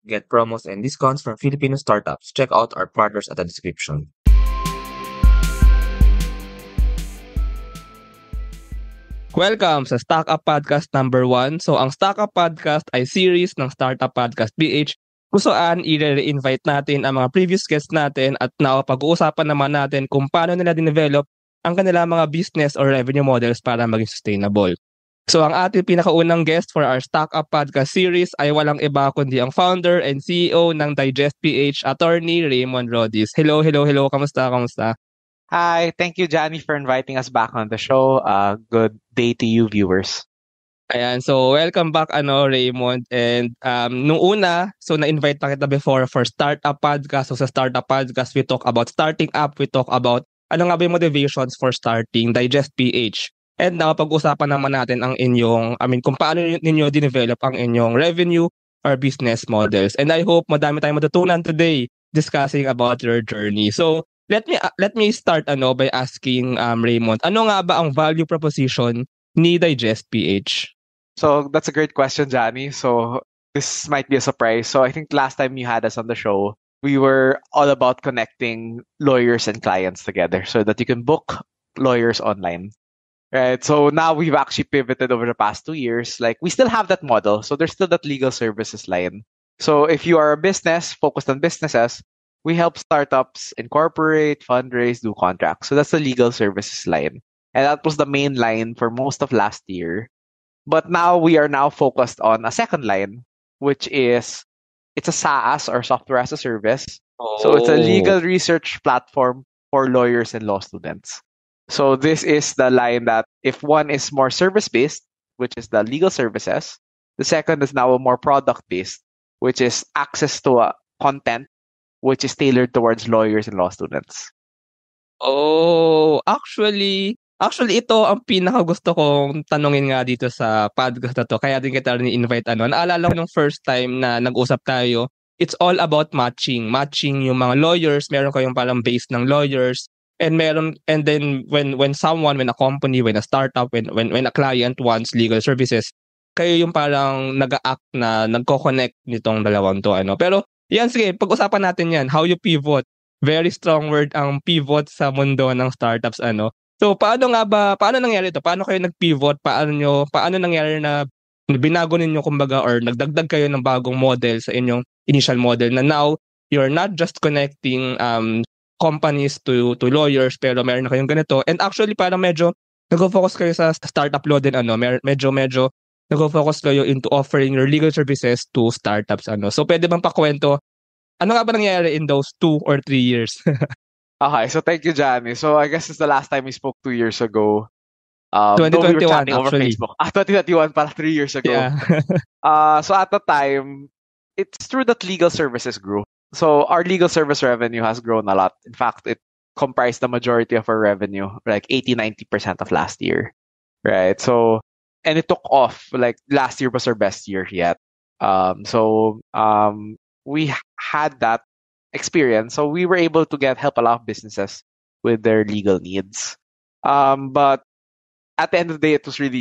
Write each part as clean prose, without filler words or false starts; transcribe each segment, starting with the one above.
Get promos and discounts from Filipino startups. Check out our partners at the description. Welcome sa Startup Podcast number 1. So, ang Startup Podcast ay series ng Startup Podcast PH kung saan i-re-invite natin ang mga previous guests natin at pag-uusapan naman natin kung paano nila dinevelop ang kanilang mga business or revenue models para maging sustainable. So, ang ating pinakaunang guest for our Startup Podcast series ay walang iba kundi ang founder and CEO ng Digest PH, Attorney Raymond Rodis. Hello. Kamusta? Hi, thank you, Johnny, for inviting us back on the show. Good day to you, viewers. Ayan, so welcome back Raymond, and nung una, so na-invite pa kita before for Startup Podcast. So sa Startup Podcast, we talk about starting up, we talk about ano nga ba yung motivations for starting Digest PH. And pag-usapan naman natin ang inyong, kung paano ninyo dinevelop ang inyong revenue or business models. And I hope madami tayong matutunan today discussing about your journey. So let me start by asking Raymond, ano nga ba ang value proposition ni Digest PH? So that's a great question, Johnny. So this might be a surprise. So I think last time you had us on the show, we were all about connecting lawyers and clients together so that you can book lawyers online. Right. So now we've actually pivoted over the past 2 years. Like, we still have that model. So there's still that legal services line. So if you are a business focused on businesses, we help startups incorporate, fundraise, do contracts. So that's the legal services line. And that was the main line for most of last year. But now we are focused on a second line, which is, it's a SaaS or software as a service. So it's a legal research platform for lawyers and law students. So this is the line that if one is more service-based, which is the legal services, the second is now more product-based, which is access to content which is tailored towards lawyers and law students. Oh, actually ito ang pinakagusto kong tanungin nga dito sa podcast na to. Kaya din kita ni-invite. Naalala ko nung first time na nag-usap tayo, it's all about matching yung mga lawyers. Meron kayong parang base ng lawyers, and then when a company, when a startup, when a client wants legal services, kayo yung parang nag-a-act na nagko-connect nitong dalawang to. Pero yan, sige, pag-usapan natin yan. How you pivot. Very strong word ang pivot sa mundo ng startups. So, paano nangyari ito? Paano kayo nag-pivot? Paano nangyari na binago ninyo kumbaga, or nagdagdag kayo ng bagong model sa inyong initial model na now, you're not just connecting companies to lawyers, pero meron na kayong ganito. And actually, parang medyo nag-focus kayo sa startup law din. Medyo nag-focus kayo into offering your legal services to startups. So, pwede bang pakwento, ano nga ba nangyari in those 2 or 3 years? Okay, so thank you, Johnny. So I guess it's the last time we spoke 2 years ago. 2021, we were chatting over actually. Facebook. 2021 para 3 years ago. Yeah. So at the time, it's true that legal services grew. So our legal service revenue has grown a lot. In fact, it comprised the majority of our revenue, like 80-90% of last year. Right? So, and it took off. Like, last year was our best year yet. We had that experience. So we were able to help a lot of businesses with their legal needs. But at the end of the day, it was really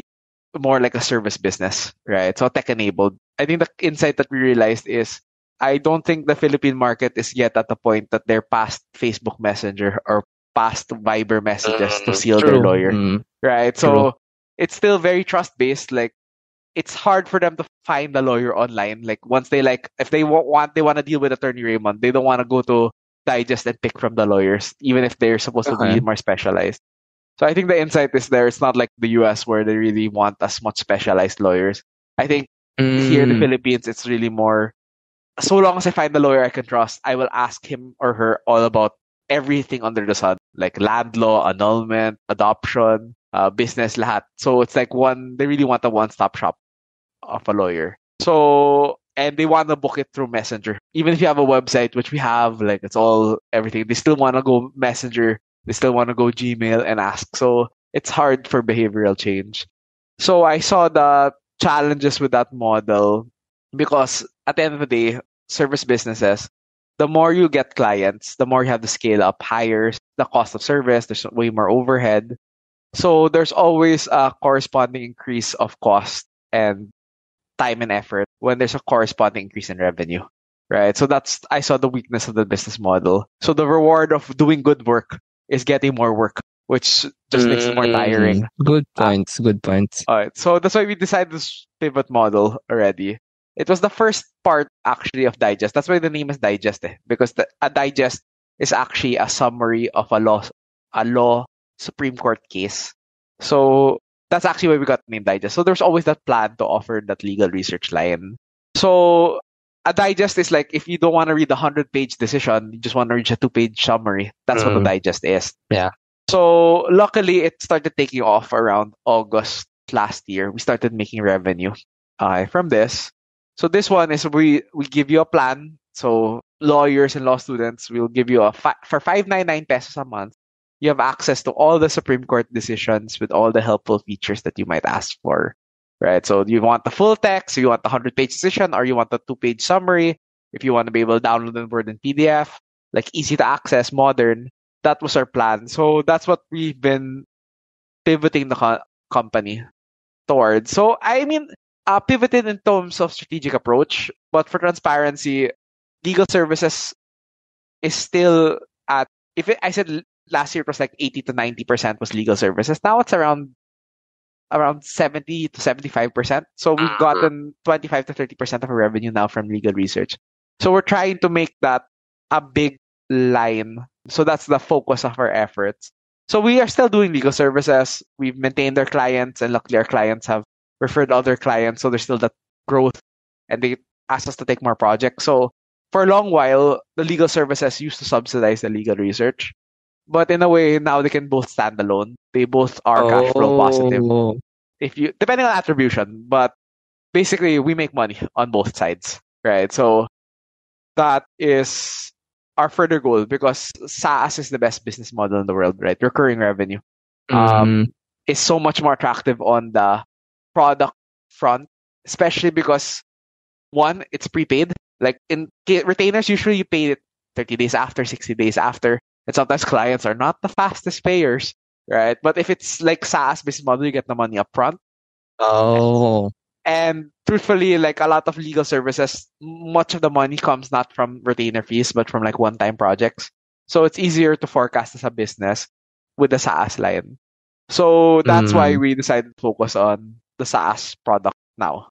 more like a service business, right? So tech-enabled. I think the insight that we realized is, I don't think the Philippine market is yet at the point that they're past Facebook Messenger or past Viber messages to seal their lawyer, right? So it's still very trust-based. Like, it's hard for them to find a lawyer online. Like, once if they want to deal with Attorney Raymond, they don't want to go to Digest and pick from the lawyers, even if they're supposed to be more specialized. So I think the insight is there. It's not like the US where they really want as much specialized lawyers. I think here in the Philippines, it's really more, so long as I find the lawyer I can trust, I will ask him or her all about everything under the sun, like land law, annulment, adoption, business, lahat. So it's like they really want a one-stop shop of a lawyer. So, and they want to book it through Messenger. Even if you have a website, which we have, like, it's all everything, they still want to go Messenger, they still want to go Gmail and ask. So it's hard for behavioral change. So I saw the challenges with that model because at the end of the day, service businesses, the more you get clients, the more you have to scale up, higher the cost of service, there's way more overhead. So there's always a corresponding increase of cost and time and effort when there's a corresponding increase in revenue. right? So I saw the weakness of the business model. So the reward of doing good work is getting more work, which just makes it more tiring. Good Uh, points. Good points. All right, so that's why we decided this pivot model already. It was the first part actually of digest. That's why the name is digest, because a digest is actually a summary of a law Supreme Court case. So that's actually why we got the name digest. So there's always that plan to offer that legal research line. So a digest is like if you don't want to read the 100-page decision, you just want to read a 2-page summary. That's what a digest is. Yeah. So luckily, it started taking off around August last year. We started making revenue from this. So this one is we give you a plan. So lawyers and law students will give you for 599 pesos a month. You have access to all the Supreme Court decisions with all the helpful features that you might ask for. Right. So you want the full text, you want the 100-page decision, or you want the 2-page summary. If you want to be able to download and Word and PDF, like easy to access, modern. That was our plan. So that's what we've been pivoting the company towards. So I mean, pivoted in terms of strategic approach, but for transparency, legal services is still at. I said last year it was like 80 to 90% was legal services. Now it's around 70 to 75%. So we've gotten 25 to 30% of our revenue now from legal research. So we're trying to make that a big line. So that's the focus of our efforts. So we are still doing legal services. We've maintained our clients, and luckily our clients have referred other clients. So there's still that growth, and they asked us to take more projects. So for a long while, the legal services used to subsidize the legal research. But in a way, now they can both stand alone. They both are cash flow positive. Depending on attribution, but basically we make money on both sides, right? So that is our further goal, because SaaS is the best business model in the world, right? Recurring revenue is so much more attractive on the product front, especially because one, it's prepaid. Like in retainers, usually you pay it 30 days after, 60 days after, and sometimes clients are not the fastest payers, right? But if it's like SaaS business model, you get the money up front. Oh. And truthfully, like a lot of legal services, much of the money comes not from retainer fees, but from like one-time projects. So it's easier to forecast as a business with the SaaS line. So that's why we decided to focus on the SaaS product now.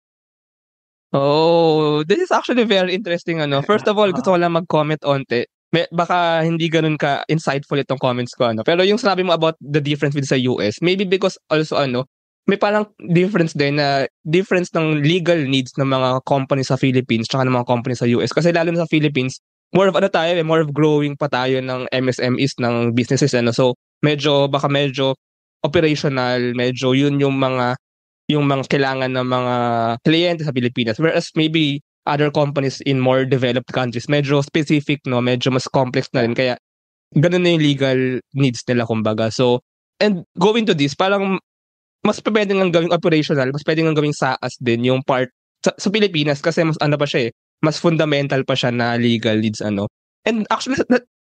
Oh, this is actually very interesting. First of all, gusto ko lang mag-comment onte. Baka hindi ganun ka insightful itong comments ko. Pero yung sinabi mo about the difference with sa US, maybe because also may parang difference din na difference ng legal needs ng mga companies sa Philippines tsaka ng mga companies sa US. Kasi lalo na sa Philippines, more of more of growing pa tayo ng MSMEs, ng businesses. So baka medyo operational, medyo yun yung mga kailangan ng mga kliyente sa Pilipinas. Whereas maybe other companies in more developed countries, medyo specific, medyo mas complex na rin. Kaya ganun na yung legal needs nila, kumbaga. So, and going to this, parang mas pwede nga gawing operational, mas pwede nga gawing SaaS din yung part sa Pilipinas, kasi mas pa siya mas fundamental pa siya na legal needs. And actually,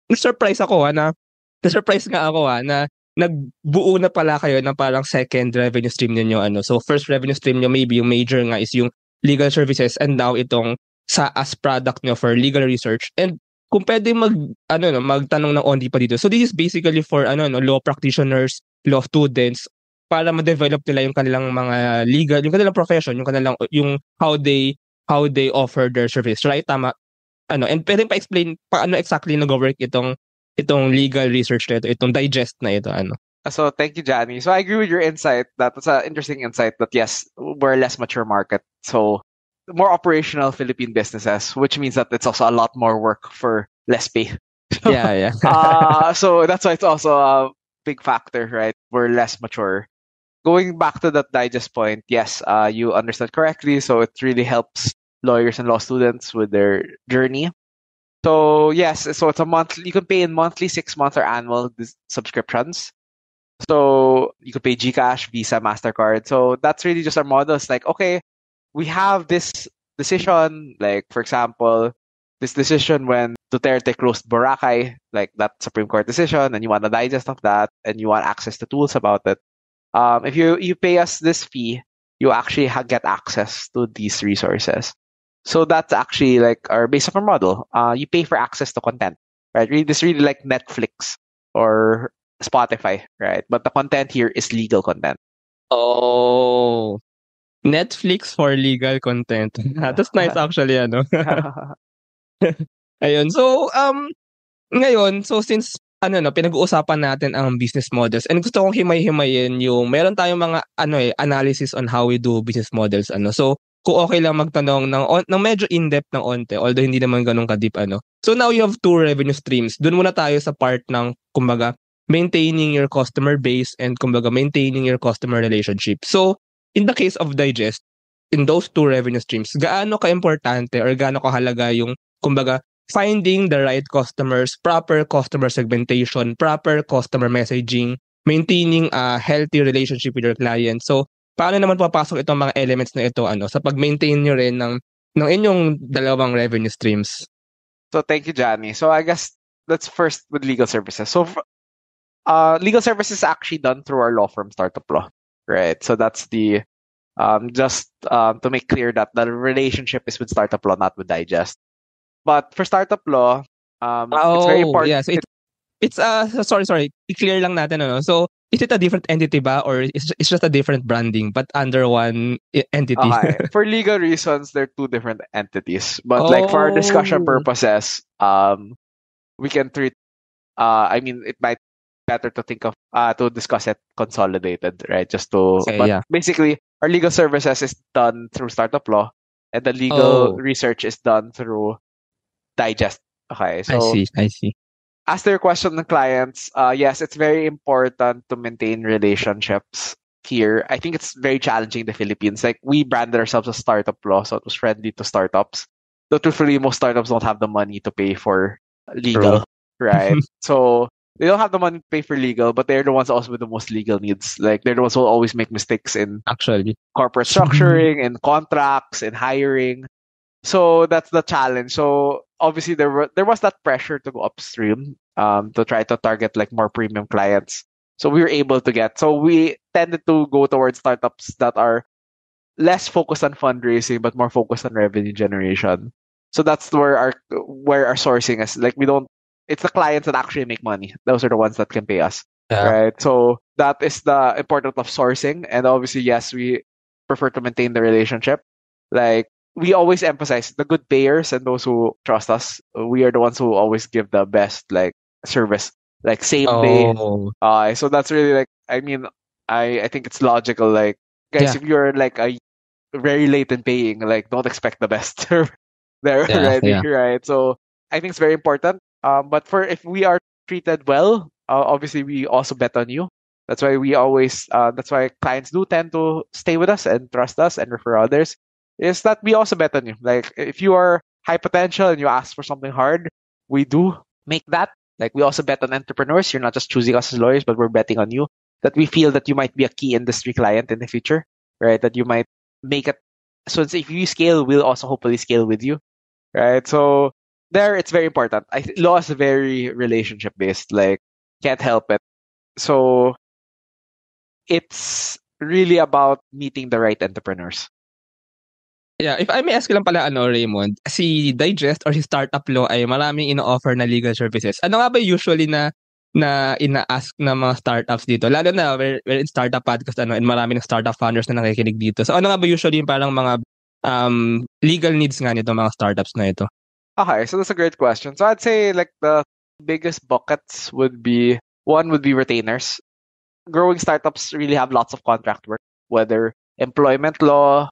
na-surprise ako na-surprise nga ako na nagbuo na pala kayo ng parang second revenue stream ninyo. So first revenue stream nyo, maybe yung major nga is yung legal services, and now itong SaaS product nyo for legal research. And kung pwede magtanong ng only pa dito. So this is basically for law practitioners, law students, para ma-develop nila yung kanilang mga legal, yung kanilang profession, yung how they offer their service, right? Tama. And pwede pa explain paano exactly nag-work itong legal research na ito, itong digest na ito, So thank you, Johnny. So I agree with your insight. That's an interesting insight that yes, we're a less mature market. So more operational Philippine businesses, which means that it's also a lot more work for less pay. Yeah. So that's why it's also a big factor, right? We're less mature. Going back to that digest point, yes, you understood correctly. So it really helps lawyers and law students with their journey. So yes, so it's a monthly. You can pay in monthly, 6 month, or annual subscriptions. So you could pay GCash, Visa, MasterCard. So that's really just our model. It's like, okay, we have this decision, like for example, this decision when Duterte closed Boracay, like that Supreme Court decision, and you want a digest of that, and you want access to tools about it. If you pay us this fee, you actually get access to these resources. So that's actually like our base of our model. You pay for access to content, right? This really like Netflix or Spotify, right? But the content here is legal content. Oh, Netflix for legal content. That's nice actually, ano. Ayun. So, ngayon, so since pinag-uusapan natin ang business models and gusto kong himay-himayin yung meron tayong mga analysis on how we do business models So, kung okay lang magtanong ng medyo in-depth ng onte, although hindi naman ganun ka-deep So now you have two revenue streams. Doon muna tayo sa part ng kumbaga maintaining your customer base and kumbaga maintaining your customer relationship. So, in the case of Digest, in those two revenue streams, gaano ka-importante or gaano kahalaga yung kumbaga finding the right customers, proper customer segmentation, proper customer messaging, maintaining a healthy relationship with your client. So, paano naman papasok itong mga elements na ito sa pag-maintain nyo rin ng inyong dalawang revenue streams? So thank you, Johnny. So I guess let's first with legal services. So legal services is actually done through our law firm, Startup Law, right? So that's the just to make clear that the relationship is with Startup Law, not with Digest. But for Startup Law, it's very important. Yeah, so it's sorry, i-clear lang natin So is it a different entity ba or it's just a different branding but under one entity? Okay. For legal reasons, they're two different entities. But like for our discussion purposes, we can treat it might be better to think of to discuss it consolidated, right? Basically our legal services is done through Startup Law and the legal research is done through Digest. Okay. So I see. As to your question on clients, yes, it's very important to maintain relationships here. I think it's very challenging in the Philippines. Like we branded ourselves as Startup Law, so it was friendly to startups. Though truthfully, most startups don't have the money to pay for legal, right? So they don't have the money to pay for legal, but they're the ones also with the most legal needs. Like they're the ones who always make mistakes in actually corporate structuring, in contracts, in hiring. So that's the challenge. So obviously there was that pressure to go upstream to try to target like more premium clients. So we were able to get. So we tended to go towards startups that are less focused on fundraising but more focused on revenue generation. So that's where our sourcing is. Like it's the clients that actually make money. Those are the ones that can pay us. Yeah. Right. So that is the importance of sourcing. And obviously, yes, we prefer to maintain the relationship. Like we always emphasize the good payers and those who trust us. We are the ones who always give the best like service, like same day. So that's really like, I think it's logical. Like guys, if you're like a very late in paying, like don't expect the best there already, right? So I think it's very important. But if we are treated well, obviously we also bet on you. That's why that's why clients do tend to stay with us and trust us and refer others. Is that we also bet on you. Like if you are high potential and you ask for something hard, we do make that. Like we also bet on entrepreneurs. You're not just choosing us as lawyers, but we're betting on you. That we feel that you might be a key industry client in the future, right? That you might make it. So if you scale, we'll also hopefully scale with you, right? So there, it's very important. Law is very relationship based. Like can't help it. So it's really about meeting the right entrepreneurs. Yeah, if I may ask lang pala, Raymond, si Digest or si Startup Law ay maraming ino-offer na legal services. Ano nga ba usually na ina-ask ng mga startups dito? Lalo na, we're in startup podcast, and marami ng startup founders na nakikinig dito. So ano nga ba usually yung parang mga legal needs nga nito, mga startups na ito? Okay, so that's a great question. So I'd say like the biggest buckets would be retainers. Growing startups really have lots of contract work, whether employment law,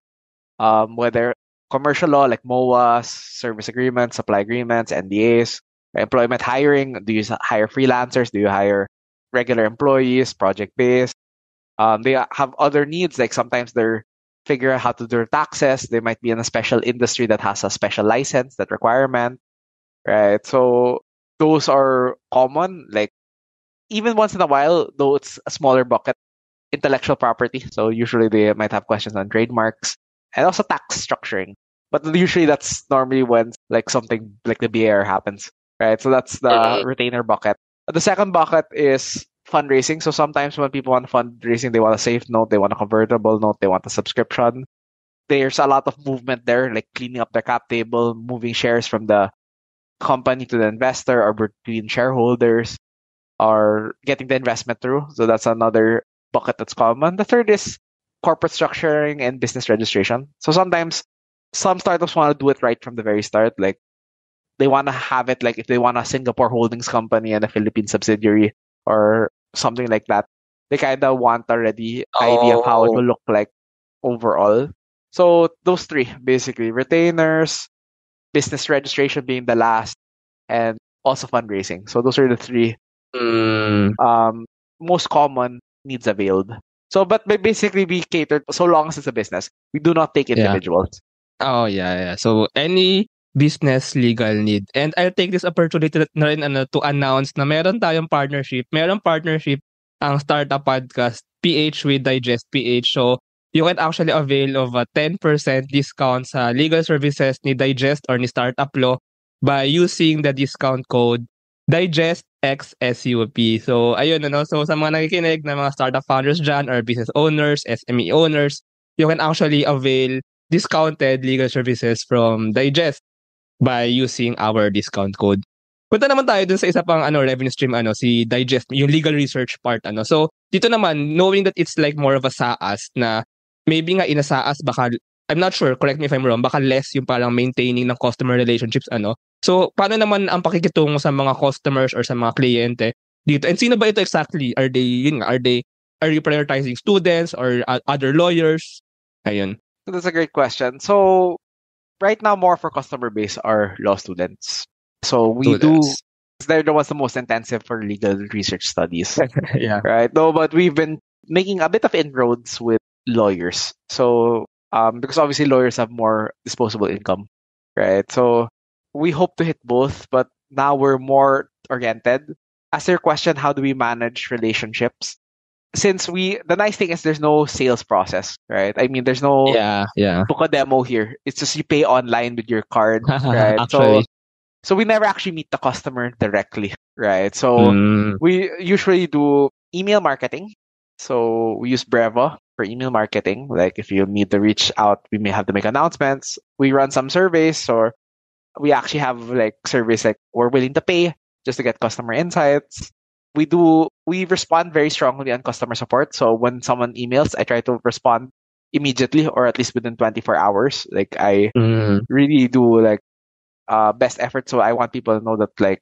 whether commercial law like MOAs, service agreements, supply agreements, NDAs, employment hiring. Do you hire freelancers? Do you hire regular employees, project-based? They have other needs, like sometimes they're figure out how to do their taxes. They might be in a special industry that has a special license, that requirement, right? So those are common. Like even once in a while, though it's a smaller bucket, intellectual property. So usually they might have questions on trademarks and also tax structuring. But usually that's normally when like something like the BAR happens, right? So that's the retainer bucket. The second bucket is fundraising. So sometimes when people want fundraising, they want a safe note, they want a convertible note, they want a subscription. there's a lot of movement there, like cleaning up the cap table, moving shares from the company to the investor or between shareholders, or getting the investment through. So that's another bucket that's common. The third is corporate structuring and business registration. So sometimes some startups want to do it right from the very start. Like they want to have it like if they want a Singapore holdings company and a Philippine subsidiary or something like that. They kind of want already idea of how it will look like overall. So those three basically: retainers, business registration being the last, and also fundraising. So those are the three most common needs availed. So, but basically, we cater so long as it's a business. We do not take individuals. Oh, yeah. So, any business legal need. And I'll take this opportunity na rin to announce na meron tayong partnership. Meron partnership ang Startup Podcast PH with Digest PH. So, you can actually avail of a 10% discount sa legal services ni Digest or ni Startup Law by using the discount code DigestXSUP. So, ayun, So, sa mga nakikinig na mga startup founders dyan or business owners, SME owners, you can actually avail discounted legal services from Digest by using our discount code. Punta naman tayo dun sa isa pang revenue stream, si Digest, yung legal research part. So, dito naman, knowing that it's like more of a SaaS na maybe nga in a SaaS, baka, I'm not sure, correct me if I'm wrong, baka less yung parang maintaining ng customer relationships, So, paano naman ang pakikitungo sa mga customers or sa mga kliyente dito? And sino ba ito exactly? Are you prioritizing students or other lawyers? Ayun. So that's a great question. So right now, more of our customer base are law students. So they're the ones the most intensive for legal research studies. Yeah. Right? No, but we've been making a bit of inroads with lawyers. So because obviously lawyers have more disposable income, right? So we hope to hit both, but now we're more oriented. As your question, how do we manage relationships? Since the nice thing is there's no sales process, right? I mean, there's no book a demo here. It's just you pay online with your card, right? Actually. So we never actually meet the customer directly, right? So we usually do email marketing. So we use Brevo for email marketing. Like if you need to reach out, we may have to make announcements. We run some surveys, or we actually have like surveys like we're willing to pay just to get customer insights. We respond very strongly on customer support. So when someone emails, I try to respond immediately or at least within 24 hours. Like I really do like best effort. So I want people to know that like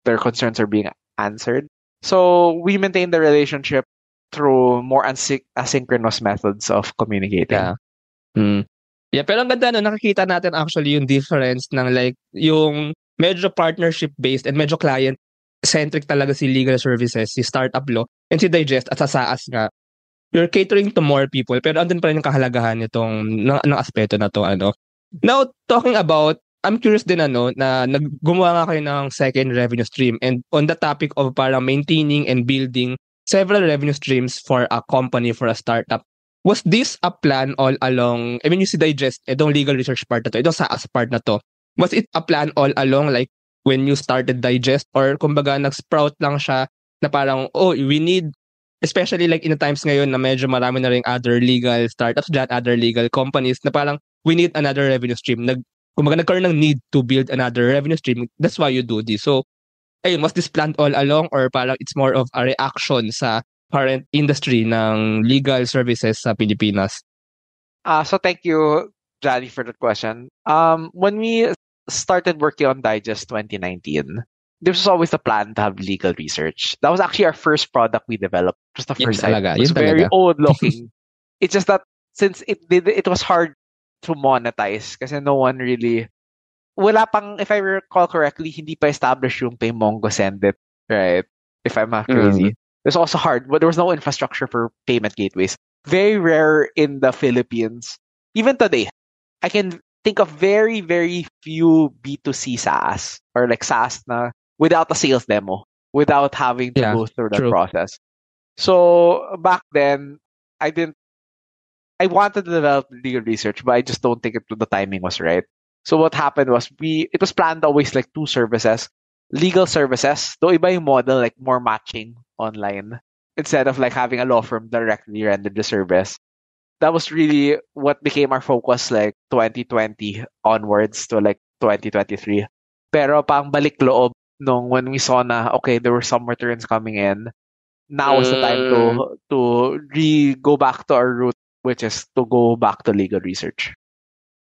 their concerns are being answered. So we maintain the relationship through more asynchronous methods of communicating. Yeah. Yeah, pero ang ganda nakikita natin actually yung difference ng like yung medyo partnership-based and medyo client-centric talaga si legal services, si Startup Law, and si Digest at sa SaaS nga. You're catering to more people, pero andun pa rin yung kahalagahan nitong ng aspeto na to. Now, talking about, I'm curious din na gumawa nga kayo ng second revenue stream, and on the topic of parang maintaining and building several revenue streams for a company, for a startup. Was this a plan all along? I mean, you see Digest, itong legal research part na to, itong SaaS part na to. Was it a plan all along, like when you started Digest, or kumbaga nag-sprout lang siya na parang, we need, especially like in the times ngayon na medyo marami na ring other legal startups dyan, other legal companies, na parang we need another revenue stream. Kumbaga nagkaroon ng need to build another revenue stream. That's why you do this. So, ayun, was this planned all along, or parang it's more of a reaction sa current industry ng legal services sa Pilipinas? So thank you, Johnny, for that question. When we started working on Digest 2019, this was always the plan to have legal research. That was actually our first product we developed. Just the first time. It was very old looking. It's just that since it was hard to monetize kasi no one really, wala pang, if I recall correctly, hindi pa established yung PayMongo Send It, right? If I'm not crazy. It's also hard, but there was no infrastructure for payment gateways. Very rare in the Philippines. Even today, I can think of very, very few B2C SaaS or like SaaS na without a sales demo, without having to go through that process. So back then, I wanted to develop legal research, but I just don't think the timing was right. So what happened was it was planned always like two services. Legal services, though iba yung model, like more matching online, instead of like having a law firm directly render the service. that was really what became our focus like 2020 onwards to like 2023. Pero pang balik loob nung when we saw na okay, there were some returns coming in. Now is the time to go back to our route, which is to go back to legal research.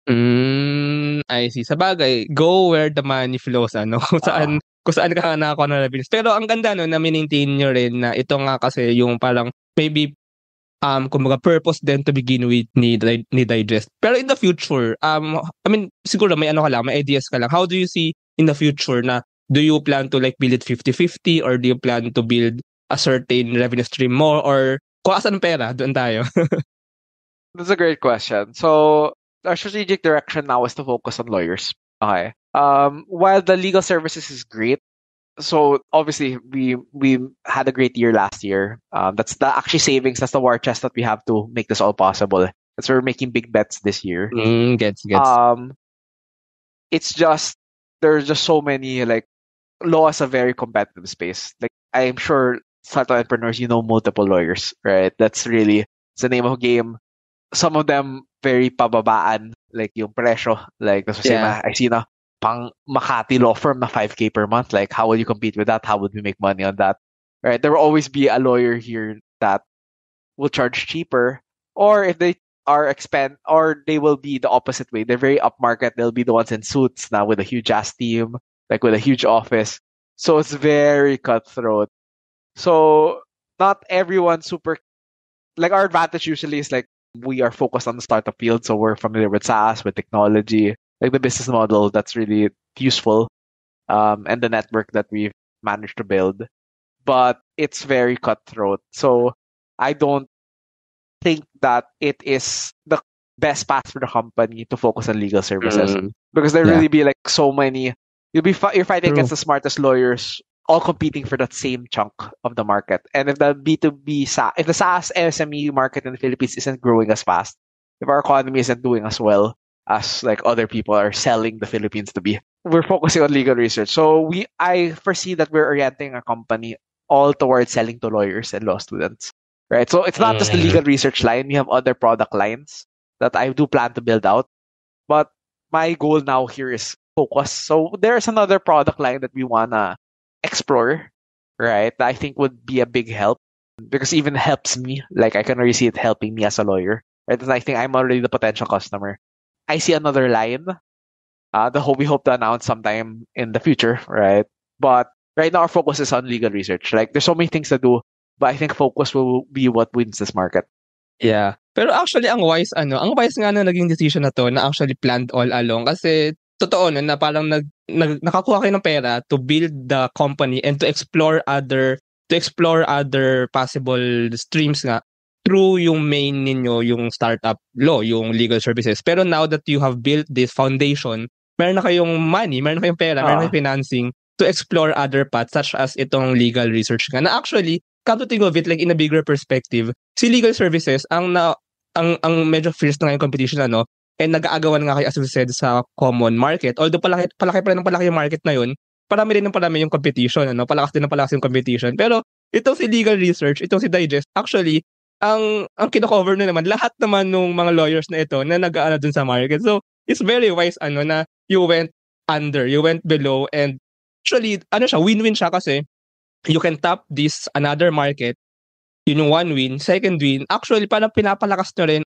I see. Sabagay, go where the money flows, ano, kung saan ka nakakuha ng revenues. Pero ang ganda no na maintain nyo rin na ito nga kasi yung parang maybe kumbaga purpose din to begin with ni Digest. Pero in the future, I mean, siguro may ano ka lang, may ideas ka lang. How do you see in the future na do you plan to like build it 50-50 or do you plan to build a certain revenue stream more or kung asan pera, doon tayo. That's a great question. So our strategic direction now is to focus on lawyers. Okay. While the legal services is great, so obviously we had a great year last year. That's the actually savings. That's the war chest that we have to make this all possible. That's why we're making big bets this year. Gets. It's just there's just so many like law is a very competitive space. Like I'm sure startup entrepreneurs, you know multiple lawyers, right? That's really it's the name of the game. Some of them very pababaan, like yung presyo. Like that's Yeah. I see na pang Makati law firm na 5K per month. Like how would you compete with that? How would we make money on that? Right? There will always be a lawyer here that will charge cheaper, or if they are or they will be the opposite way. They're very upmarket. They'll be the ones in suits now with a huge ass team, like with a huge office. So it's very cutthroat. So not everyone super like our advantage usually is like we are focused on the startup field, so we're familiar with SaaS, with technology, like the business model that's really useful, and the network that we've managed to build. But it's very cutthroat. So I don't think that it is the best path for the company to focus on legal services because there really be like so many. You're fighting True. against the smartest lawyers, all competing for that same chunk of the market. And if the B2B if the SaaS SME market in the Philippines isn't growing as fast, if our economy isn't doing as well as like other people are selling the Philippines to be, we're focusing on legal research. So I foresee that we're orienting our company all towards selling to lawyers and law students. Right. So it's not just the legal research line. We have other product lines that I do plan to build out. But my goal now here is focus. So there's another product line that we wanna explore, right? That I think would be a big help because even helps me. Like I can already see it helping me as a lawyer. Right? And I think I'm already the potential customer. I see another line. We hope to announce sometime in the future, right? But right now our focus is on legal research. Like there's so many things to do, but I think focus will be what wins this market. Yeah. Pero actually ang wise nga na naging decision na to na actually planned all along kasi totoo no na parang nakakuha kayo ng pera to build the company and to explore other possible streams nga through yung main ninyo yung startup law, yung legal services. Pero now that you have built this foundation, meron na kayong money, meron na kayong pera, meron na kayong financing to explore other paths such as itong legal research nga na actually come to think of it like in a bigger perspective, si legal services ang medyo fierce na ngayong competition and nag-aagawan nga kayo as we said sa common market. Although palaki pa rin ng palaki yung market na yun, parami yung competition, palakas din ng palakas yung competition. Pero itong si legal research, itong si Digest, actually, ang kino-cover na naman, lahat naman ng mga lawyers na ito na nag-aano dun sa market. So, it's very wise na you went below and actually, win-win siya kasi you can tap this another market, yun yung one win, second win, actually parang pinapalakas nyo rin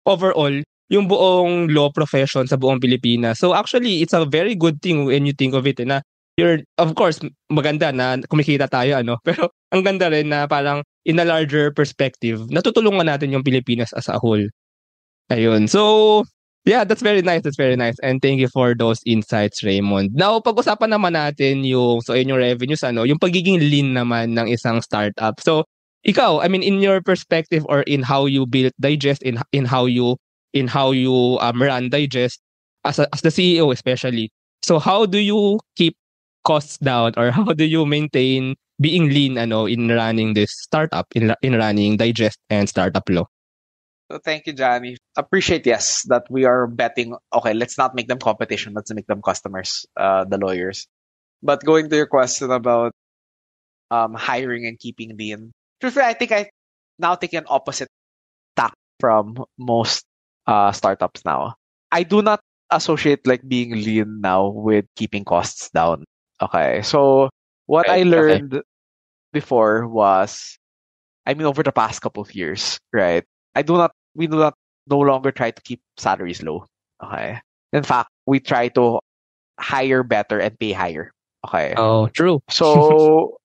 overall yung buong law profession sa buong Pilipinas. So actually, it's a very good thing when you think of it na of course, maganda na kumikita tayo, pero ang ganda rin na parang in a larger perspective, natutulungan natin yung Pilipinas as a whole. Ayun. So, yeah, that's very nice. And thank you for those insights, Raymond. Now, pag-usapan naman natin yung revenues, yung pagiging lean naman ng isang startup. So, ikaw, I mean, in your perspective or in how you build Digest, in how you run Digest as the CEO especially. So, how do you keep costs down or how do you maintain being lean in running this startup, in running Digest and Startup Law? So thank you, Johnny. Appreciate, yes, that we are betting, okay, let's not make them competition, let's make them customers, the lawyers. But going to your question about hiring and keeping lean, truthfully, I think I now take an opposite tack from most startups now. I do not associate like being lean now with keeping costs down. Okay. So what I Okay. learned before was, I mean, over the past couple of years, right? We do not no longer try to keep salaries low. Okay. In fact, we try to hire better and pay higher. Okay. Oh, true. So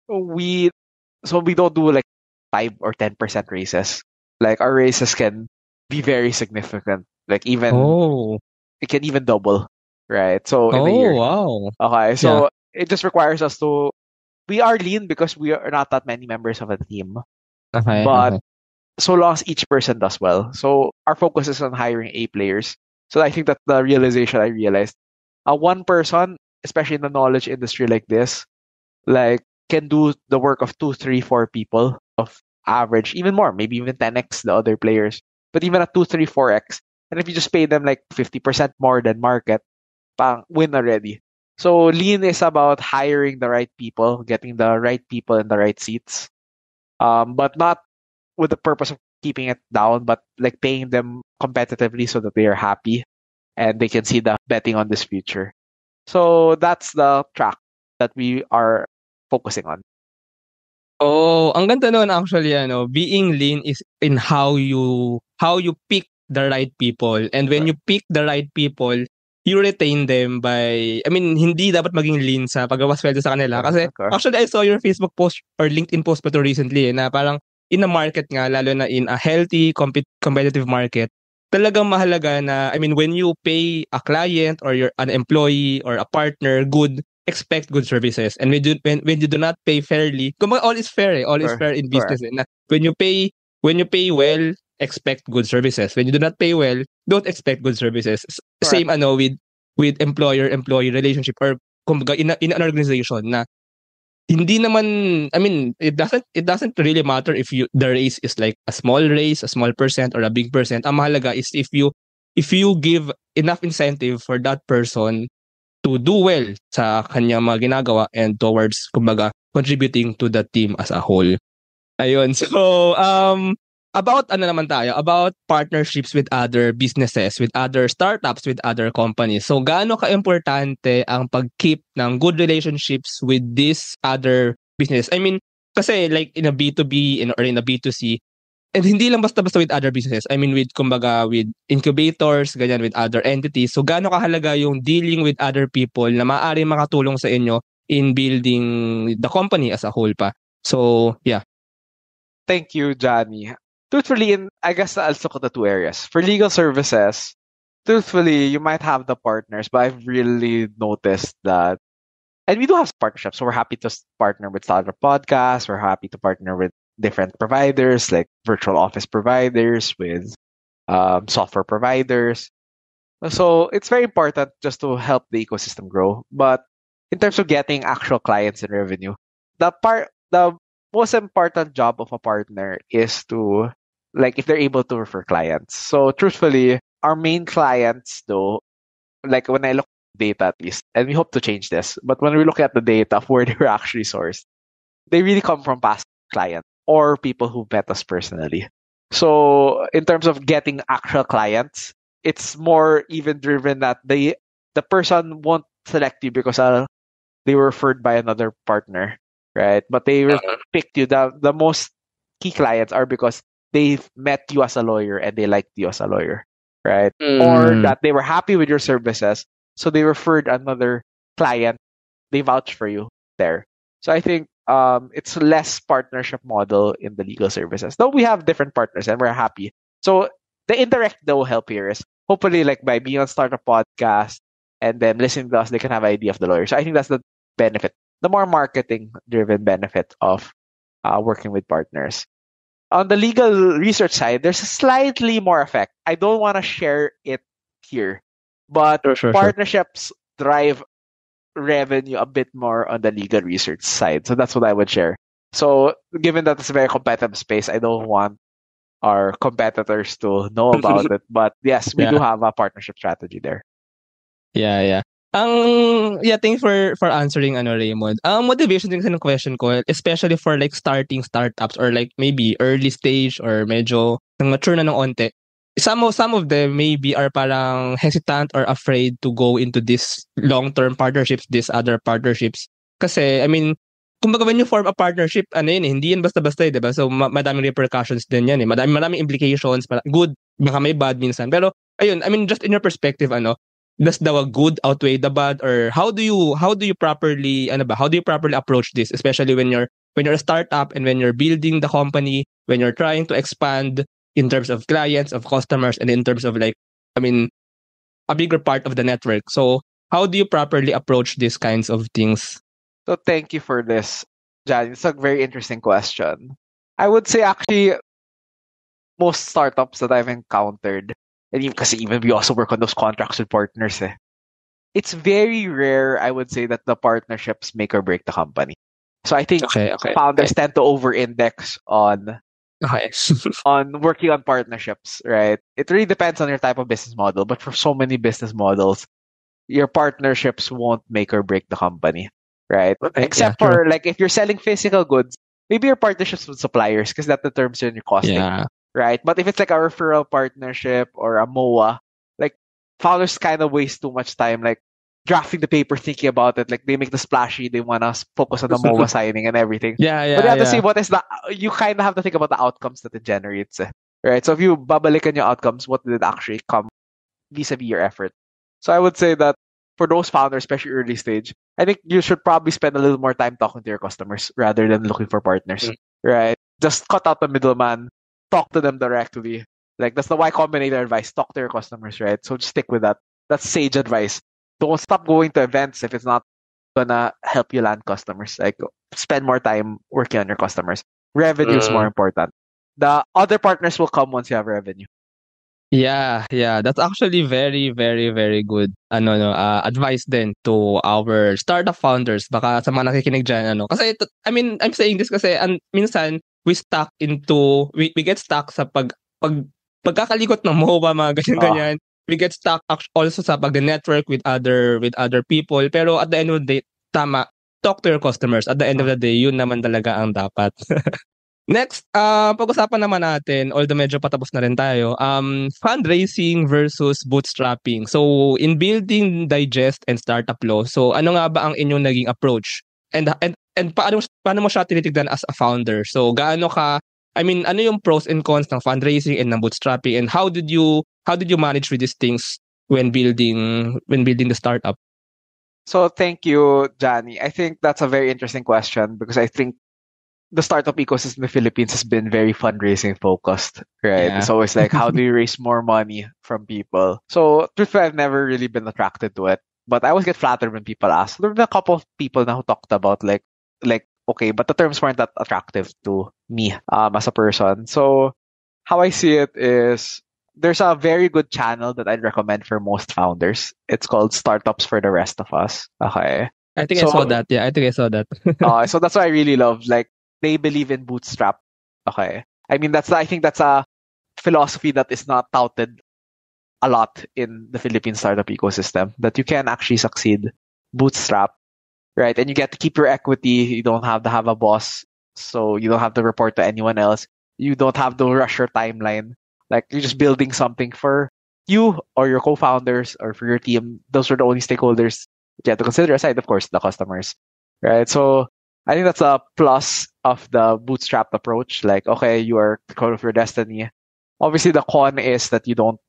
we we don't do like 5 or 10% raises. Like our raises can be very significant. Like even Oh. it can even double, right? So in a Oh, year. wow. Okay. Yeah. So it just requires us to we are lean because we are not that many members of a team. Okay. But Okay. so long as each person does well. So our focus is on hiring A players. So I think that's the realization I realized. One person, especially in the knowledge industry like this, like can do the work of 2, 3, 4 people of average, even more, maybe even 10x the other players. But even at 2, 3, 4x, and if you just pay them like 50% more than market, pang win already. So lean is about hiring the right people, getting the right people in the right seats, but not with the purpose of keeping it down, but like paying them competitively so that they are happy and they can see the betting on this future. So that's the track that we are focusing on. Oh, ang ganda nun actually being lean is in how you pick the right people. And when you pick the right people, you retain them by, I mean, hindi dapat maging lean sa pagwawasweldo sa kanila. Kasi Okay. actually I saw your Facebook post or LinkedIn post pa to recently na parang in a market nga, lalo na in a healthy, competitive market, talagang mahalaga na, I mean, when you pay a client or an employee or a partner good, expect good services. And when you do not pay fairly, kumbaga all is fair all is fair in business. Correct. Na when you pay well, expect good services. When you do not pay well, don't expect good services. Correct. Same with employer-employee relationship or kumbaga in an organization na hindi naman, I mean, it doesn't really matter if the raise is like a small raise, a small percent or a big percent. Ang mahalaga is if you give enough incentive for that person to do well sa kanyang mga ginagawa and towards kumbaga contributing to the team as a whole. Ayun. So, about ano naman tayo, about partnerships with other businesses, with other startups, with other companies. So, gaano ka-importante ang pag-keep ng good relationships with these other business? I mean, kasi like in a B2B or in a B2C, and hindi lang basta-basta with other businesses. I mean with kumbaga with incubators, ganyan with other entities. So gaano kahalaga yung dealing with other people na maaaring makatulong sa inyo in building the company as a whole pa. So, yeah. Thank you, Johnny. Truthfully, I guess I'll look at the two areas. For legal services, truthfully, you might have the partners, but I've really noticed that, and we do have partnerships. So we're happy to partner with Startup Podcast. We're happy to partner with different providers like virtual office providers, with software providers. So it's very important just to help the ecosystem grow. But in terms of getting actual clients and revenue, the most important job of a partner is to, like, if they're able to refer clients. So truthfully, our main clients though, like when I look at data at least, and we hope to change this, but when we look at the data of where they were actually sourced, they really come from past clients or people who met us personally. So in terms of getting actual clients, it's more even driven that the person won't select you because they were referred by another partner, right? But they picked you. The most key clients are because they've met you as a lawyer and they liked you as a lawyer, right? Or that they were happy with your services, so they referred another client. They vouched for you there. So I think it's less partnership model in the legal services. Though we have different partners and we're happy. So the indirect though help here is hopefully like by being on Startup Podcast and then listening to us, they can have an idea of the lawyer. So I think that's the benefit, the more marketing driven benefit of working with partners. On the legal research side, there's a slightly more effect. I don't want to share it here, but Sure. partnerships drive revenue a bit more on the legal research side. So that's what I would share. So given that it's a very competitive space, I don't want our competitors to know about it. But yes, we do have a partnership strategy there. Yeah. Thanks for answering Raymond. Ang motivation din kasi ng question ko, especially for like starting startups or like maybe early stage or medyo mature na ng onte, some of them maybe are parang hesitant or afraid to go into this long-term partnerships, these other partnerships. Kasi, I mean, kumbaga when you form a partnership, ano yun eh, hindi yan basta-basta eh, diba? So, madaming repercussions din yan eh. Madaming implications, good, baka may bad minsan. Pero, ayun, I mean, just in your perspective, does the good outweigh the bad? Or how do you properly, how do you properly approach this? Especially when you're a startup and when you're building the company, when you're trying to expand in terms of clients, of customers, and in terms of like, I mean, a bigger part of the network. So, how do you properly approach these kinds of things? So thank you for this, Jan. It's a very interesting question. I would say actually most startups that I've encountered, and even we also work on those contracts with partners, it's very rare, I would say, that the partnerships make or break the company. So I think founders tend to over-index on on working on partnerships, right? It really depends on your type of business model, but for so many business models, your partnerships won't make or break the company. Right. Except for like if you're selling physical goods, maybe your partnerships with suppliers because that determines your costing. Yeah. Right. But if it's like a referral partnership or a MOA, like founders kind of waste too much time like drafting the paper, thinking about it. Like they make the splashy, they want to focus on the MOA signing and everything. Yeah. But you have to see what is you kind of have to think about the outcomes that it generates. Right. So if you babalikan your outcomes, what did it actually come vis-a-vis your effort? So I would say that for those founders, especially early stage, I think you should probably spend a little more time talking to your customers rather than looking for partners, right? Just cut out the middleman, talk to them directly. Like that's the Y Combinator advice. Talk to your customers, right? So just stick with that. That's sage advice. Don't stop going to events if it's not gonna help you land customers. Like spend more time working on your customers. Revenue is more important. The other partners will come once you have revenue. Yeah, that's actually very, very, very good advice then to our startup founders. Baka sa mga nakikinig dyan, Kasi, I mean, I'm saying this kasi minsan, we get stuck sa pagkakalikot ng MOBA, mga ganyan-ganyan. We get stuck also sa pag-network with other people. Pero at the end of the day, tama, talk to your customers. At the end of the day, yun naman talaga ang dapat. Next, pag-usapan naman natin, although medyo patapos na rin tayo, fundraising versus bootstrapping. So, in building Digest and Startup Law, so ano nga ba ang inyong naging approach? And paano mo siya tinitignan as a founder? So, ano yung pros and cons ng fundraising and ng bootstrapping, and how did you manage with these things when building the startup? So, thank you, Johnny. I think that's a very interesting question because I think the startup ecosystem in the Philippines has been very fundraising focused, right? Yeah. It's always like, how do you raise more money from people? So, truthfully, I've never really been attracted to it, but I always get flattered when people ask. There have been a couple of people now who talked about like, okay, but the terms weren't that attractive to me as a person. So, how I see it is there's a very good channel that I'd recommend for most founders. It's called Startups for the Rest of Us. Okay. I think I saw that. Yeah, I think I saw that. So that's what I really love. Like, they believe in bootstrap. Okay. I mean, I think that's a philosophy that is not touted a lot in the Philippine startup ecosystem, that you can actually succeed bootstrap, right? And you get to keep your equity. You don't have to have a boss. So you don't have to report to anyone else. You don't have to rush your timeline. Like, you're just building something for you or your co-founders or for your team. Those are the only stakeholders you have to consider, aside, of course, the customers, right? So I think that's a plus of the bootstrap approach. Like, okay, you are the control of your destiny. Obviously, the con is that you don't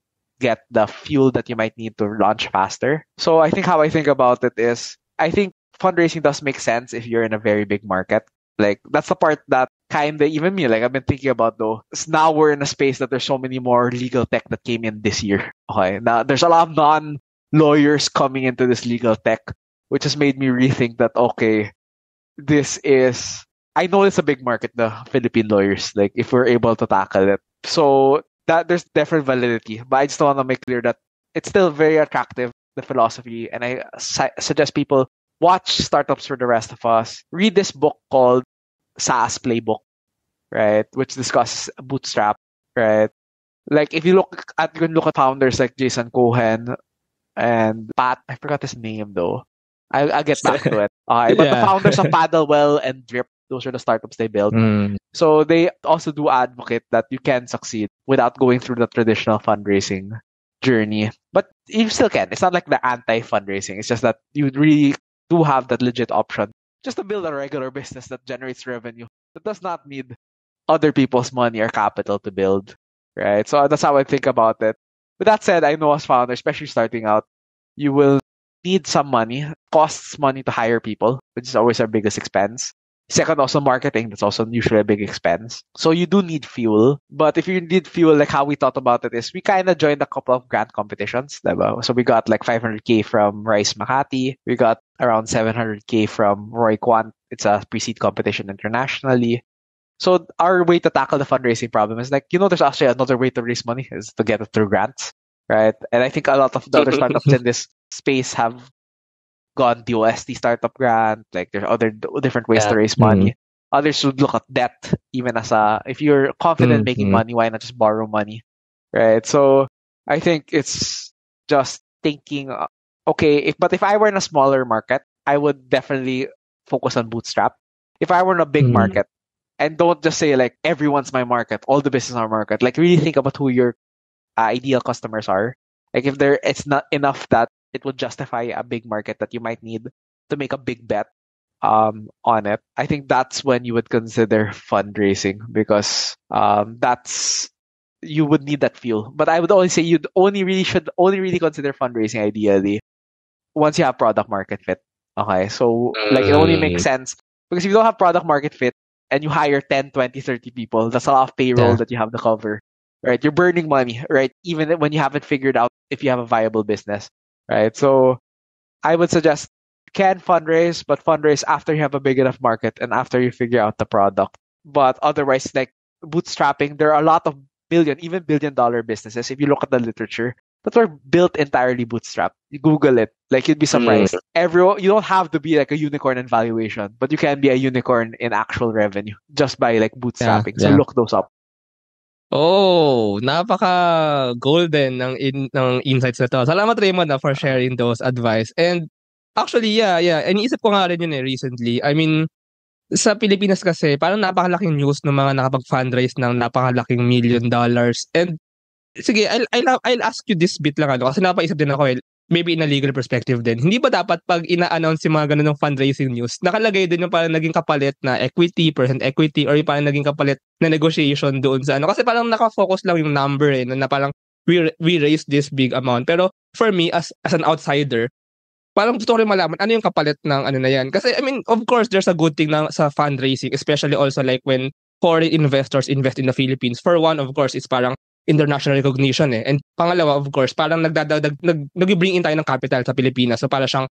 get the fuel that you might need to launch faster. So I think how I think about it is, I think fundraising does make sense if you're in a very big market. Like, that's the part that kind of, even me, like, I've been thinking about though, is now we're in a space that there's so many more legal tech that came in this year. Okay, now there's a lot of non-lawyers coming into this legal tech, which has made me rethink that, okay, I know it's a big market, the Philippine lawyers, like, if we're able to tackle it. So that there's definite validity, but I just want to make clear that it's still very attractive, the philosophy, and I suggest people watch Startups for the Rest of Us. Read this book called SaaS Playbook, right, which discusses bootstrap, right? Like, if you look at founders like Jason Cohen and Pat, I forgot his name though. I'll get back to it. But the founders of Paddlewell and Drip, Those are the startups they build. Mm. So they also do advocate that you can succeed without going through the traditional fundraising journey. But you still can. It's not like the anti-fundraising. It's just that you really do have that legit option just to build a regular business that generates revenue. That does not need other people's money or capital to build, right? So that's how I think about it. With that said, I know as founders, especially starting out, you will need some money. Costs money to hire people, which is always our biggest expense. Second, also marketing. That's also usually a big expense. So you do need fuel. But if you need fuel, like how we thought about it is we kind of joined a couple of grant competitions. Diba? So we got like 500K from Rice Makati. We got around 700K from Roy Quant. It's a pre-seed competition internationally. So our way to tackle the fundraising problem is like, there's actually another way to raise money is to get it through grants, right? And I think a lot of the other startups in this space have gone DOST startup grant. Like there's other different ways to raise money. Others would look at debt, even as if you're confident in making money, why not just borrow money, right? So I think it's just thinking, okay, but if I were in a smaller market, I would definitely focus on bootstrap. If I were in a big market, and don't just say like everyone's my market, all the business are market. Like really think about who your ideal customers are. Like if it's not enough that it would justify a big market that you might need to make a big bet on it. I think that's when you would consider fundraising because you would need that fuel. But I would only say should only really consider fundraising ideally once you have product market fit. Okay, so like it only makes sense because if you don't have product market fit and you hire 10, 20, 30 people, that's a lot of payroll that you have to cover. Right? You're burning money, right? Even when you haven't figured out if you have a viable business. Right. So I would suggest you can fundraise, but fundraise after you have a big enough market and after you figure out the product. But otherwise, like bootstrapping, there are a lot of even billion-dollar businesses. If you look at the literature, that were built entirely bootstrap. You Google it, like you'd be surprised. You don't have to be like a unicorn in valuation, but you can be a unicorn in actual revenue just by like bootstrapping. So look those up. Oh, napaka-golden ng insights na 'to. Salamat Raymond for sharing those advice. And actually, yeah. Iniisip ko nga rin yun recently. I mean, sa Pilipinas kasi parang napakalaking news ng mga nakapag-fundraise ng napakalaking $1 million. And sige, I'll ask you this bit lang kasi napaisip din ako maybe in a legal perspective din. Hindi ba dapat pag ina-announce yung mga ganun ng fundraising news, nakalagay din yung parang naging kapalit na equity, percent equity, or yung parang naging kapalit na negotiation doon sa Kasi parang nakafocus lang yung number na parang we raised this big amount. Pero for me, as an outsider, parang gusto ko rin malaman ano yung kapalit ng na yan. Kasi I mean, of course, there's a good thing sa fundraising, especially also like when foreign investors invest in the Philippines. For one, of course, it's parang international recognition And pangalawa, of course, parang nag-bring in tayo ng capital sa Pilipinas. So para siyang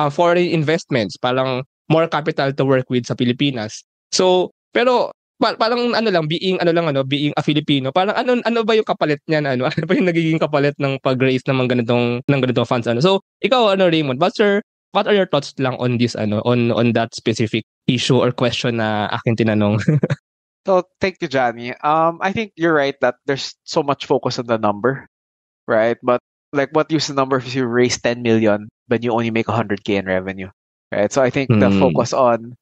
foreign investments, parang more capital to work with sa Pilipinas. So, pero parang being a Filipino, parang ano ba yung kapalit niyan ano ba yung nagiging kapalit ng pag-raise ng ganitong funds So, ikaw Raymond, what are your thoughts lang on this on that specific issue or question na aking tinanong? So thank you, Johnny. I think you're right that there's so much focus on the number, right? But like, what use the number if you raise 10 million but you only make 100K in revenue, right? So I think the focus on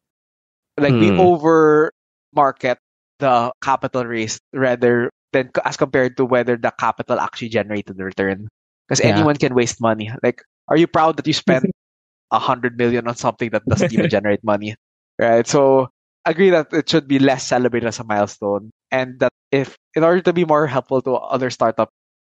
like we over market the capital raised rather than as compared to whether the capital actually generated the return. Because anyone can waste money. Like, are you proud that you spent 100 million on something that doesn't even generate money, right? So agree that it should be less celebrated as a milestone, and that if in order to be more helpful to other startup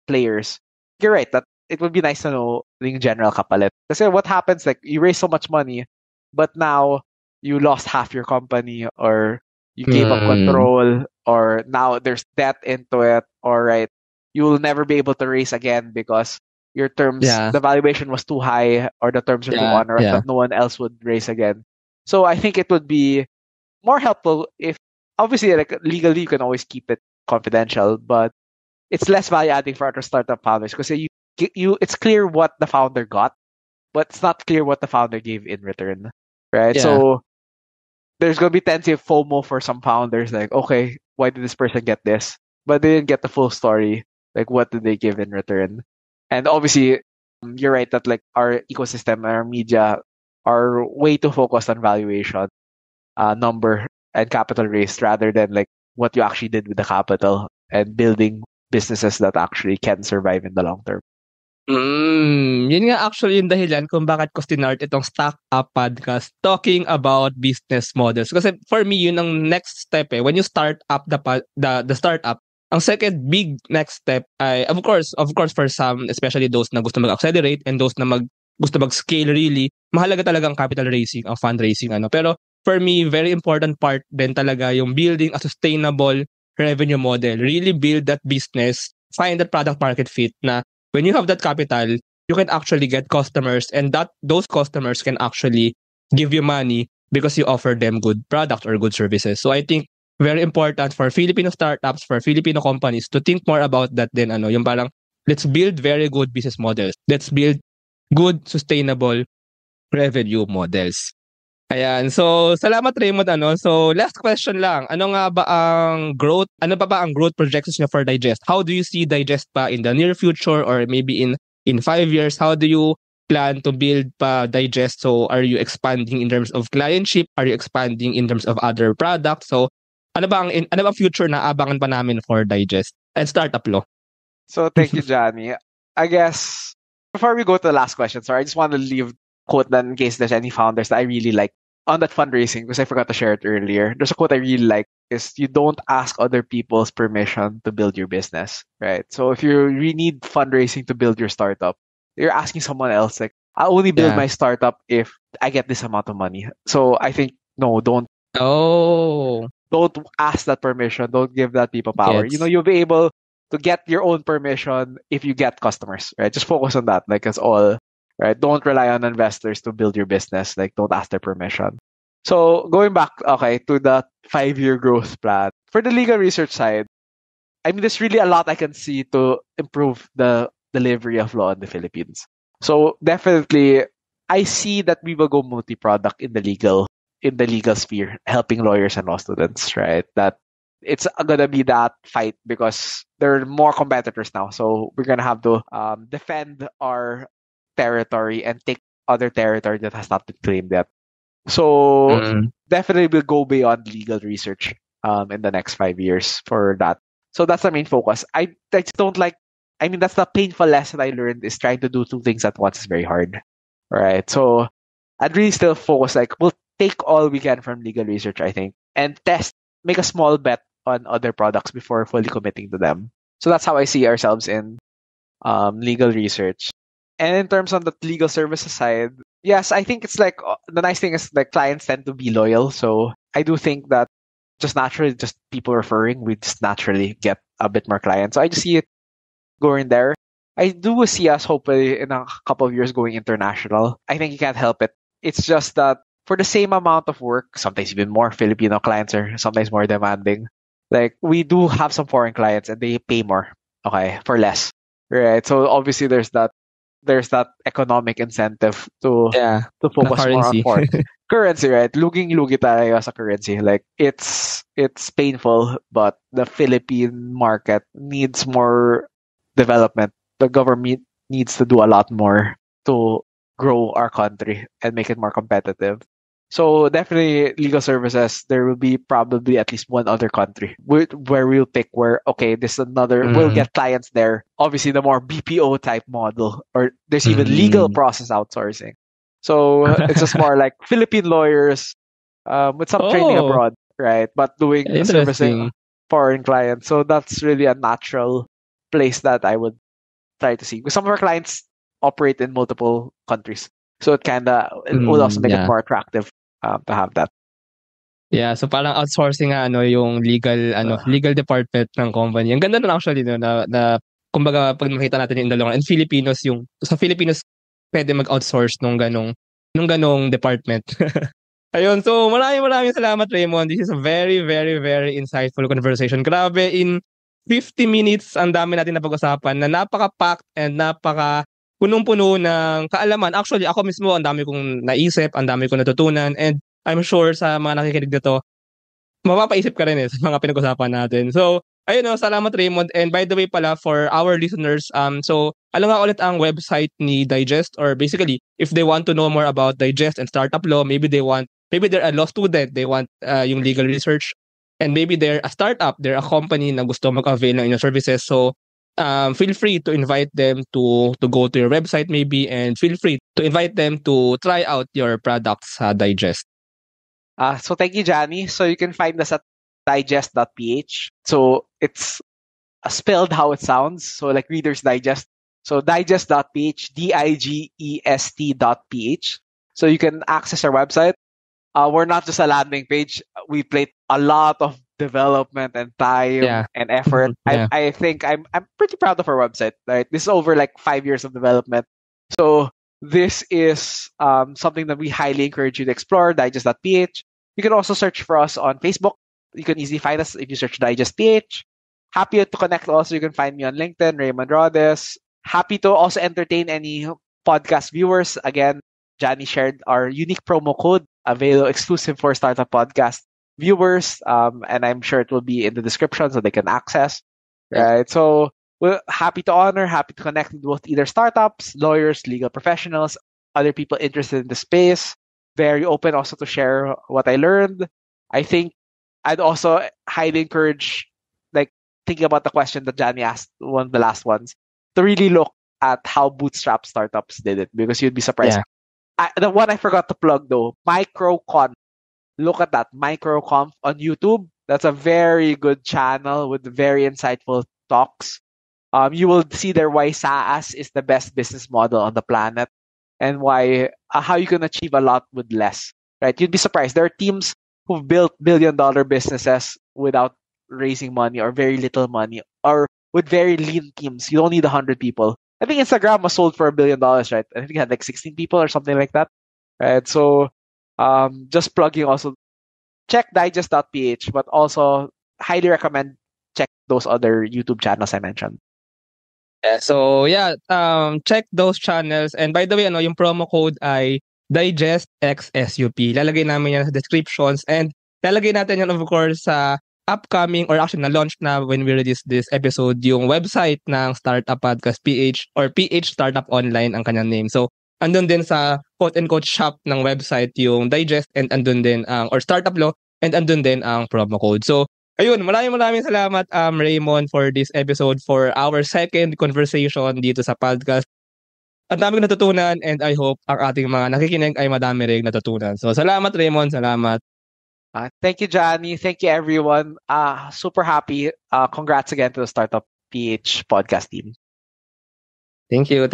players, you're right that it would be nice to know the general kapalit. Because what happens, like you raise so much money, but now you lost half your company, or you gave up control, or now there's debt into it, or right, you will never be able to raise again because your terms, the valuation was too high, or the terms are too onerous that no one else would raise again. So I think it would be more helpful if, obviously, like legally you can always keep it confidential, but it's less value adding for other startup founders because it's clear what the founder got, but it's not clear what the founder gave in return, right? So there's gonna be tendency of FOMO for some founders, like, okay, why did this person get this? But they didn't get the full story. Like, what did they give in return? And obviously, you're right that like our ecosystem, our media are way too focused on valuation. number and capital raised rather than like what you actually did with the capital and building businesses that actually can survive in the long term. Yun nga actually yung dahilan kung bakit ko stinart itong Stack Up podcast talking about business models. Kasi for me, yun ang next step eh. When you start up the startup, ang second big next step ay, of course, for some, especially those na gusto mag-accelerate and those na gusto mag-scale really, mahalaga talaga ang capital raising, ang fundraising. Pero for me, very important part din talaga yung building a sustainable revenue model. Really build that business, find that product market fit na when you have that capital, you can actually get customers and those customers can actually give you money because you offer them good products or good services. So I think very important for Filipino startups, for Filipino companies to think more about that din yung parang let's build very good business models. Let's build good sustainable revenue models. Ayan. So, salamat Raymond. So, last question lang. Ano pa ba ang growth projections niyo for Digest? How do you see Digest pa in the near future or maybe in 5 years? How do you plan to build pa Digest? So, are you expanding in terms of clientship? Are you expanding in terms of other products? So, ano ba ang future na abangan pa namin for Digest and Startup Law? So, thank you, Johnny. I guess, before we go to the last question, sorry, I just want to leave quote that in case there's any founders that I really like on that fundraising, because I forgot to share it earlier. There's a quote I really like is you don't ask other people's permission to build your business, right? So if you really need fundraising to build your startup, you're asking someone else like, I'll only build my startup if I get this amount of money. So I think, no, don't ask that permission. Don't give that people power. Yes. You'll be able to get your own permission if you get customers, right? Just focus on that. Like, that's all. Right? Don't rely on investors to build your business. Like, don't ask their permission. So, going back, to the 5-year growth plan. For the legal research side, I mean, there's really a lot I can see to improve the delivery of law in the Philippines. So, definitely, I see that we will go multi-product in the legal sphere, helping lawyers and law students, right? That it's gonna be that fight because there are more competitors now. So, we're gonna have to defend our territory and take other territory that has not been claimed yet. So definitely we'll go beyond legal research in the next 5 years for that. So that's the main focus. I just don't like, I mean, that's the painful lesson I learned is trying to do 2 things at once is very hard. Right. So I'd really still focus, like, we'll take all we can from legal research, I think, and make a small bet on other products before fully committing to them. So that's how I see ourselves in legal research. And in terms on the legal services side, yes, I think it's like the nice thing is like clients tend to be loyal. So I do think that just naturally, just people referring, we just naturally get a bit more clients. So I just see it going there. I do see us hopefully in a couple of years going international. I think you can't help it. It's just that for the same amount of work, sometimes even more, Filipino clients are sometimes more demanding. Like, we do have some foreign clients and they pay more, for less. Right. So obviously there's that economic incentive to focus more on foreign currency, right? Luging-lugi tayo sa currency. Like, it's painful, but the Philippine market needs more development. The government needs to do a lot more to grow our country and make it more competitive. So definitely legal services, there will be probably at least one other country where we'll pick this is another, we'll get clients there. Obviously the more BPO type model, or there's even legal process outsourcing. So it's just more like Philippine lawyers with some training abroad, right? But doing servicing foreign clients. So that's really a natural place that I would try to see. Because some of our clients operate in multiple countries. So it will also make it more attractive to have that. Yeah, so parang outsourcing yung legal department ng company. Ang ganda nun actually na kumbaga pag makita natin yung dalawang and sa Filipinos pwede mag-outsource nung ganong department. Ayun, so maraming salamat Raymond. This is a very, very, very insightful conversation. Grabe, in 50 minutes ang dami natin napag-usapan na napaka-packed and punong-puno ng kaalaman. Actually, ako mismo, ang dami kong naisip, ang dami kong natutunan, and I'm sure sa mga nakikinig dito, mapapaisip ka rin sa mga pinag-usapan natin. So, ayun salamat Raymond. And by the way pala, for our listeners, so, ano nga ulit ang website ni Digest? Or basically, if they want to know more about Digest and Startup Law, maybe they want maybe they're a law student, they want yung legal research, and maybe they're a startup, they're a company na gusto mag-avail ng inyong services. So, feel free to invite them to go to your website maybe, and feel free to invite them to try out your products sa Digest. So thank you, Johnny. So you can find us at digest.ph. So it's spelled how it sounds. So like Reader's Digest. So digest.ph, digest.ph. So you can access our website. We're not just a landing page. We played a lot of development and time and effort. Yeah. I think I'm pretty proud of our website. Right, this is over like 5 years of development. So this is something that we highly encourage you to explore. Digest.ph. You can also search for us on Facebook. You can easily find us if you search Digest.ph. Happy to connect also. You can find me on LinkedIn, Raymond Rodes. Happy to also entertain any podcast viewers. Again, Johnny shared our unique promo code available exclusive for Startup Podcast viewers. And I'm sure it will be in the description so they can access. Right. So we're happy to honor, happy to connect with both either startups, lawyers, legal professionals, other people interested in the space. Very open also to share what I learned. I think I'd also highly encourage, like, thinking about the question that Johnny asked, one of the last ones, to really look at how bootstrap startups did it, because you'd be surprised. The one I forgot to plug though, MicroConf. Look at that, MicroConf on YouTube. That's a very good channel with very insightful talks. You will see there why SaaS is the best business model on the planet, and why how you can achieve a lot with less. Right? You'd be surprised. There are teams who've built billion-dollar businesses without raising money or very little money, or with very lean teams. You don't need 100 people. I think Instagram was sold for $1 billion, right? I think it had like 16 people or something like that. Right? So just plugging also, check digest.ph, but also highly recommend check those other YouTube channels I mentioned. Yeah, so check those channels. And by the way, yung promo code ay DigestXSUP. Lalagay namin yan sa descriptions, and lalagay natin yan of course sa upcoming, or actually na-launch na when we release this episode, yung website ng Startup Podcast PH, or PH Startup Online ang kanyang name. So andun din sa quote-unquote shop ng website yung Digest, and andun din or Startup Law, and andun din ang promo code. So ayun, maraming salamat Raymond for this episode, for our second conversation dito sa podcast. Ang daming natutunan, and I hope ang ating mga nakikinig ay madami rin natutunan. So salamat Raymond, salamat. Thank you, Johnny. Thank you, everyone. Super happy. Congrats again to the Startup PH podcast team. Thank you.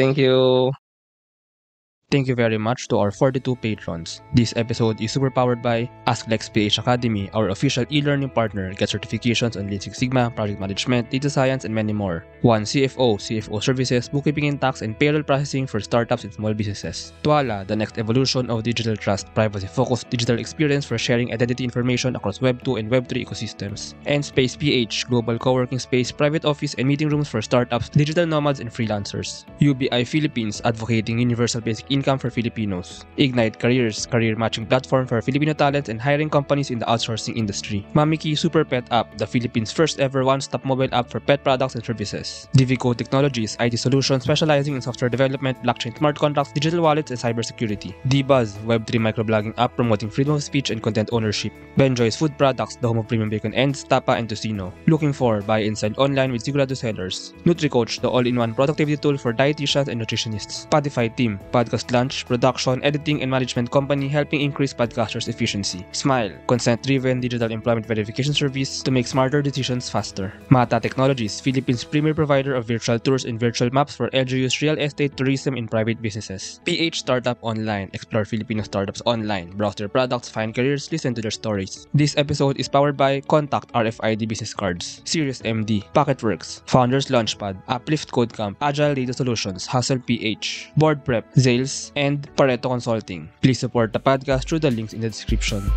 Thank you very much to our 42 patrons. This episode is super powered by AskLex PH Academy, our official e-learning partner. Get certifications on Lean Six Sigma, project management, data science, and many more. 1 CFO services, bookkeeping and tax, and payroll processing for startups and small businesses. Tuala, the next evolution of digital trust, privacy-focused digital experience for sharing identity information across Web 2 and Web 3 ecosystems. And Space PH, global co-working space, private office, and meeting rooms for startups, digital nomads, and freelancers. UBI Philippines, advocating universal basic income for Filipinos. Ignite Careers, career matching platform for Filipino talents and hiring companies in the outsourcing industry. Mamiki Super Pet App, the Philippines' first ever one-stop mobile app for pet products and services. Divico Technologies, IT solutions specializing in software development, blockchain smart contracts, digital wallets, and cybersecurity. DBuzz, Web3 microblogging app promoting freedom of speech and content ownership. Benjoy's Food Products, the home of premium bacon ends, tapa, and tocino. Looking for buy and sell online with Sigurado sellers. NutriCoach, the all-in-one productivity tool for dietitians and nutritionists. Spotify Team, podcast launch, production, editing, and management company helping increase podcasters' efficiency. Smile, consent-driven digital employment verification service to make smarter decisions faster. Mata Technologies, Philippines' premier provider of virtual tours and virtual maps for LGU's real estate, tourism, and private businesses. PH Startup Online, explore Filipino startups online, browse their products, find careers, listen to their stories. This episode is powered by Contact RFID Business Cards, Sirius MD, Pocketworks, Founders Launchpad, Uplift Code Camp, Agile Data Solutions, Hustle PH, Board Prep, Zales, and Pareto Consulting. Please support the podcast through the links in the description.